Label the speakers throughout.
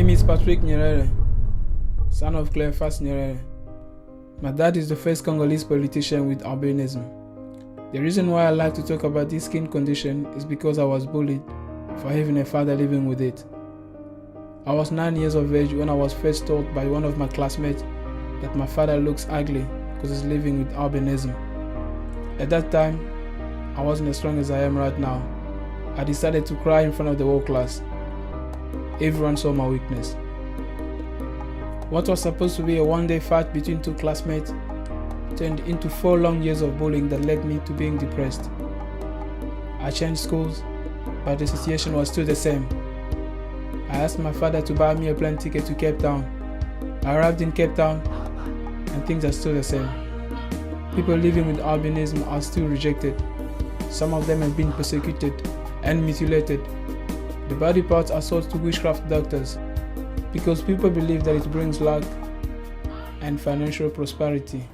Speaker 1: name is Patrick Nyerere, son of Cleophas Nyerere. My dad is the first Congolese politician with albinism. The reason why I like to talk about this skin condition is because I was bullied for having a father living with it. I was 9 years of age when I was first told by one of my classmates that my father looks ugly because he's living with albinism. At that time, I wasn't as strong as I am right now. I decided to cry in front of the whole class. Everyone saw my weakness. What was supposed to be a one-day fight between two classmates turned into 4 long years of bullying that led me to being depressed. I changed schools, but the situation was still the same. I asked my father to buy me a plane ticket to Cape Town. I arrived in Cape Town, and things are still the same. People living with albinism are still rejected. Some of them have been persecuted and mutilated. The body parts are sold to witchcraft doctors because people believe that it brings luck and financial prosperity.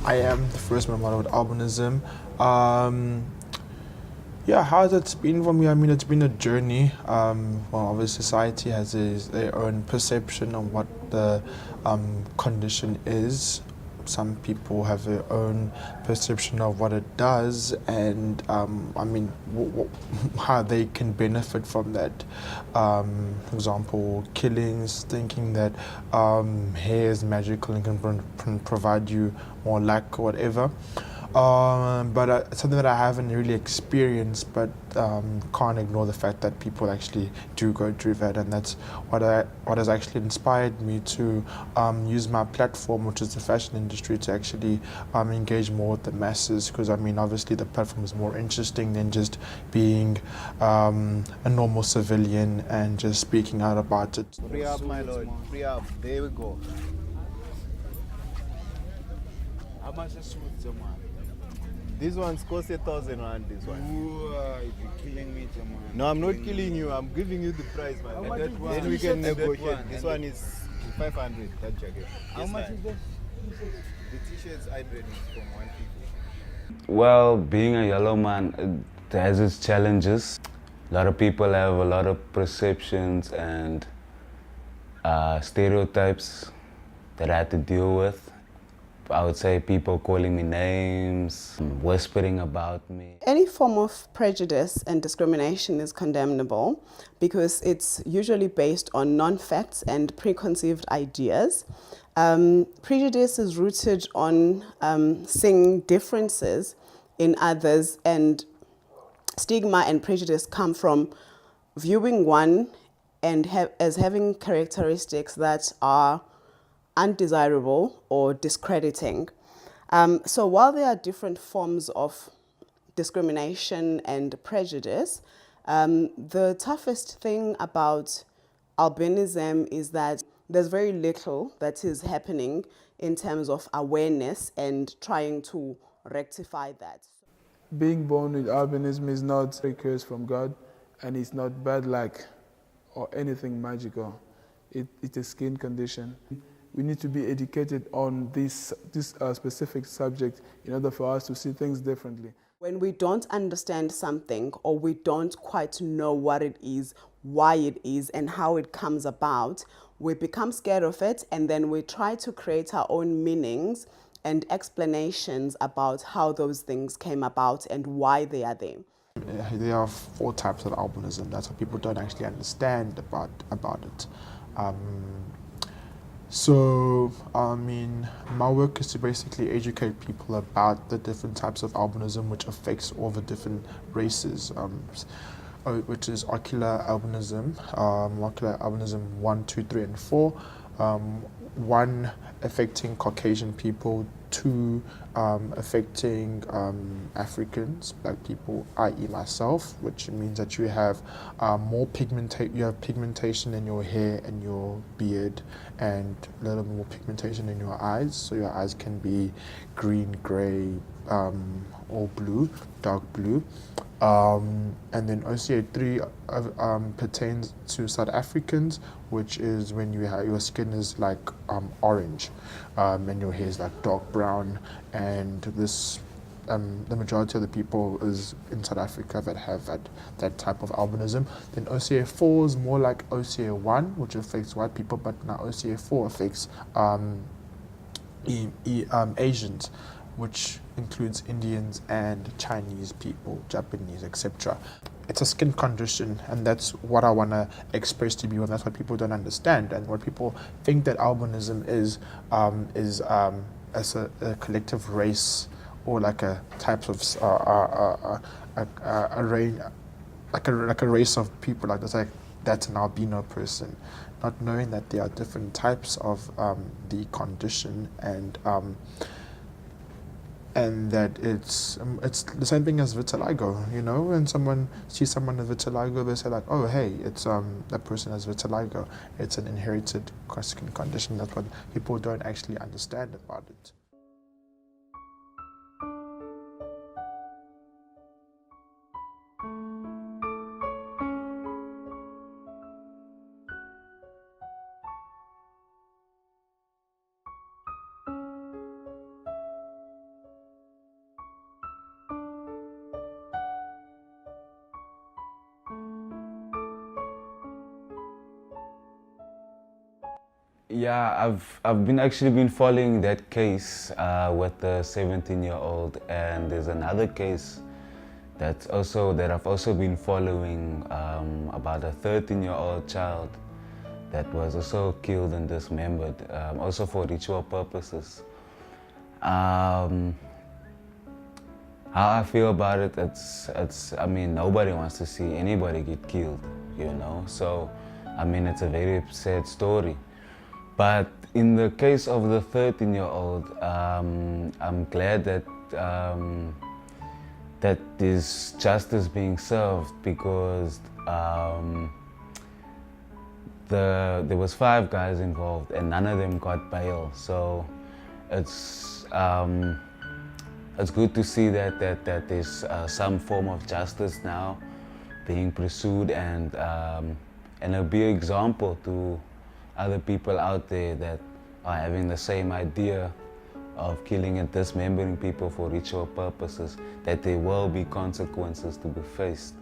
Speaker 2: I am the first member with albinism. How has it been for me? I mean, it's been a journey. Obviously society has their own perception of what the condition is. Some people have their own perception of what it does and how they can benefit from that. For example, killings, thinking that hair is magical and can provide you more luck or whatever. But something that I haven't really experienced, but can't ignore the fact that people actually do go through that, and that's what has actually inspired me to use my platform, which is the fashion industry, to actually engage more with the masses. Because I mean, obviously, the platform is more interesting than just being a normal civilian and just speaking out about it.
Speaker 3: Free up, my lord. Free up. There we go. How much is it, man? This one's cost 1,000 rand, this one.
Speaker 4: Ooh, you're killing me, Jamal.
Speaker 3: No, I'm not killing you. I'm giving you the price, man. Then we can negotiate. This one is 500, that jacket.
Speaker 4: How much is this? The t-shirts I bring is from 150.
Speaker 5: Well, being a yellow man, it has its challenges. A lot of people have a lot of perceptions and stereotypes that I had to deal with. I would say people calling me names, whispering about me.
Speaker 6: Any form of prejudice and discrimination is condemnable because it's usually based on non-facts and preconceived ideas. Prejudice is rooted on seeing differences in others, and stigma and prejudice come from viewing one and as having characteristics that are undesirable or discrediting. So while there are different forms of discrimination and prejudice, the toughest thing about albinism is that there's very little that is happening in terms of awareness and trying to rectify that.
Speaker 1: Being born with albinism is not a curse from God, and it's not bad luck or anything magical. It's a skin condition. We need to be educated on this specific subject in order for us to see things differently.
Speaker 6: When we don't understand something, or we don't quite know what it is, why it is, and how it comes about, we become scared of it, and then we try to create our own meanings and explanations about how those things came about and why they are there.
Speaker 2: There are 4 types of albinism. That's what people don't actually understand about it. So, I mean, my work is to basically educate people about the different types of albinism which affects all the different races, which is ocular albinism 1, 2, 3, and 4. 1 affecting Caucasian people, 2 affecting Africans, black people, i.e. myself, which means that you have pigmentation in your hair and your beard, and a little more pigmentation in your eyes. So your eyes can be green, grey, or blue, dark blue. And then OCA 3 pertains to South Africans, which is when your skin is like orange, and your hair is like dark brown, and this the majority of the people is in South Africa that have that type of albinism. Then OCA 4 is more like OCA 1, which affects white people, but now OCA 4 affects Asians, which includes Indians and Chinese people, Japanese, etc. It's a skin condition, and that's what I want to express to you, and that's what people don't understand, and what people think that albinism is as a collective race, or like a type of like a race of people, like that's an albino person, not knowing that there are different types of the condition, and that it's the same thing as vitiligo. You know, when someone sees someone with vitiligo, they say like, oh hey, it's that person has vitiligo. It's an inherited skin condition. That's what people don't actually understand about it.
Speaker 5: Yeah, I've been following that case with the 17-year-old, and there's another case that I've also been following about a 13-year-old child that was also killed and dismembered, also for ritual purposes. How I feel about it, I mean, nobody wants to see anybody get killed, you know. So, I mean, it's a very sad story. But in the case of the 13-year-old, I'm glad that that there's justice being served, because there was 5 guys involved and none of them got bail. So it's good to see that there's some form of justice now being pursued, and it'll be an example to other people out there that are having the same idea of killing and dismembering people for ritual purposes, that there will be consequences to be faced.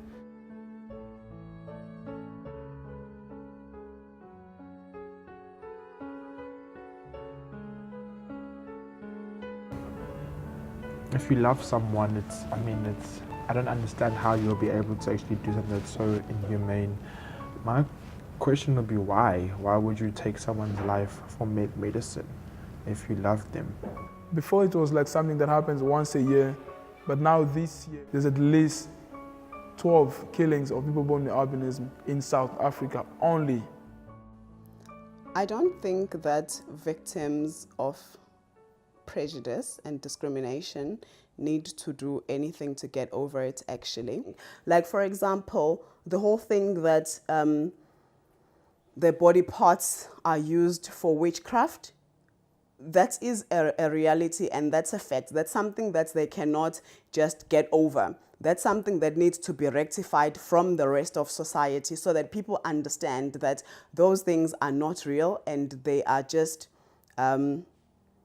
Speaker 2: If you love someone, I don't understand how you'll be able to actually do something that's so inhumane. My question would be why? Why would you take someone's life for medicine if you love them?
Speaker 1: Before it was like something that happens once a year, but now this year there's at least 12 killings of people born with albinism in South Africa only.
Speaker 6: I don't think that victims of prejudice and discrimination need to do anything to get over it, actually. Like, for example, the whole thing that their body parts are used for witchcraft, that is a reality, and that's a fact. That's something that they cannot just get over. That's something that needs to be rectified from the rest of society, so that people understand that those things are not real, and they are just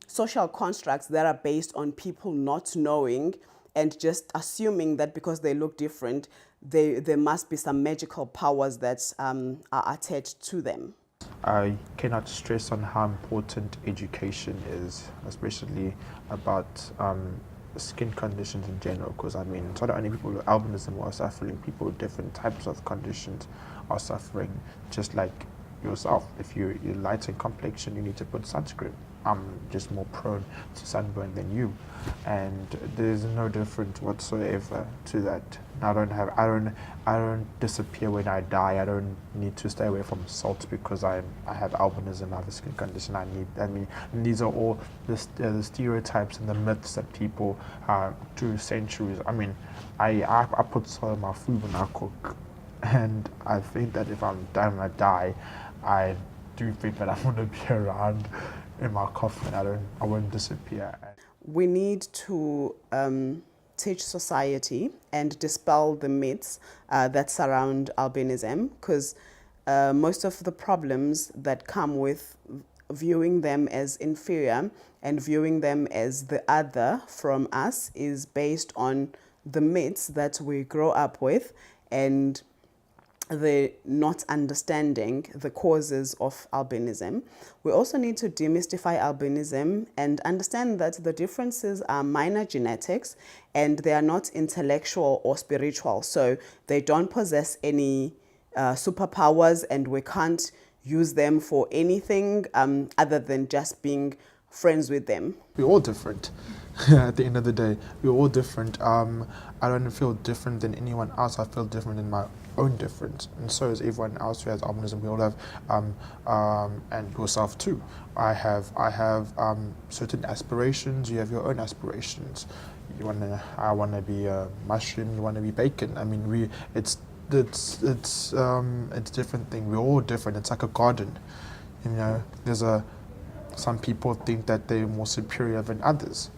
Speaker 6: social constructs that are based on people not knowing and just assuming that because they look different, there must be some magical powers that are attached to them.
Speaker 2: I cannot stress on how important education is, especially about skin conditions in general, because I mean, it's not only people with albinism who are suffering, people with different types of conditions are suffering, just like yourself. If you're light in complexion, you need to put sunscreen. I'm just more prone to sunburn than you, and there's no difference whatsoever to that. I don't disappear when I die. I don't need to stay away from salt because I have albinism, I have a skin condition. These are all the stereotypes and the myths that people through centuries. I mean, I put salt in my food when I cook, and I think that if I'm done when I die, I do think that I'm going to be around in my coffin. I won't disappear.
Speaker 6: We need to teach society and dispel the myths that surround albinism, because most of the problems that come with viewing them as inferior and viewing them as the other from us is based on the myths that we grow up with and the not understanding the causes of albinism. We also need to demystify albinism and understand that the differences are minor genetics and they are not intellectual or spiritual. So they don't possess any superpowers and we can't use them for anything other than just being friends with them.
Speaker 2: We're all different. At the end of the day, we're all different. I don't feel different than anyone else. I feel different in my own difference, and so is everyone else who has albinism. We all have, and yourself too. I have certain aspirations. You have your own aspirations. I wanna be a mushroom. You wanna be bacon. I mean, it's different thing. We're all different. It's like a garden. You know, some people think that they're more superior than others.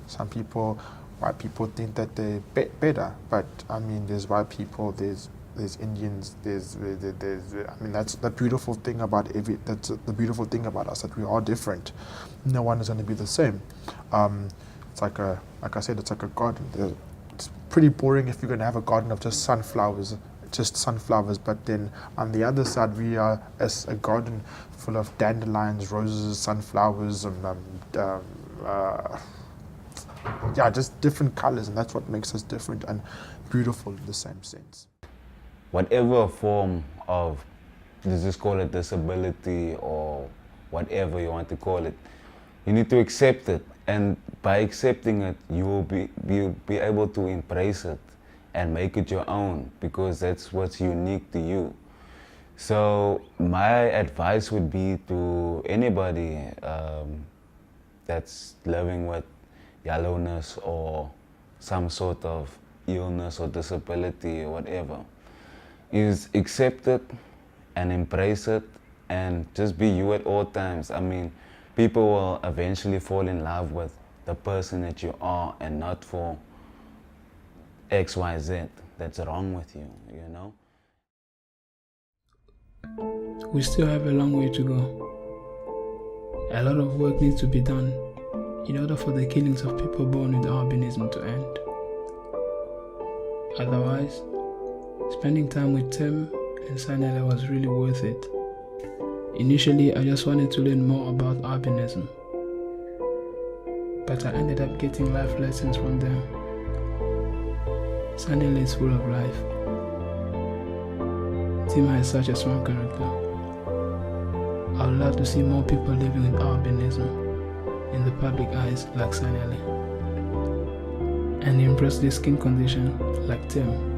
Speaker 2: White people think that they're better. But I mean, there's white people, there's Indians, there's I mean, that's the beautiful thing about that's the beautiful thing about us, that we are different. No one is going to be the same. It's like I said, it's like a garden. It's pretty boring if you're going to have a garden of just sunflowers. But then on the other side we are as a garden full of dandelions, roses, sunflowers, and just different colors, and that's what makes us different and beautiful in the same sense.
Speaker 5: Whatever form of, let's just call it disability or whatever you want to call it, you need to accept it, and by accepting it you will be able to embrace it and make it your own, because that's what's unique to you. So my advice would be to anybody that's living with yellowness or some sort of illness or disability or whatever, is accept it and embrace it and just be you at all times. I mean, people will eventually fall in love with the person that you are and not for XYZ that's wrong with you, you know?
Speaker 1: We still have a long way to go. A lot of work needs to be done in order for the killings of people born with albinism to end. Otherwise, spending time with Tem and Sanele was really worth it. Initially, I just wanted to learn more about albinism, but I ended up getting life lessons from them. Sanele is full of life. Tem has such a strong character. I would love to see more people living with albinism in the public eyes like Sanele, and embrace this skin condition like Tem.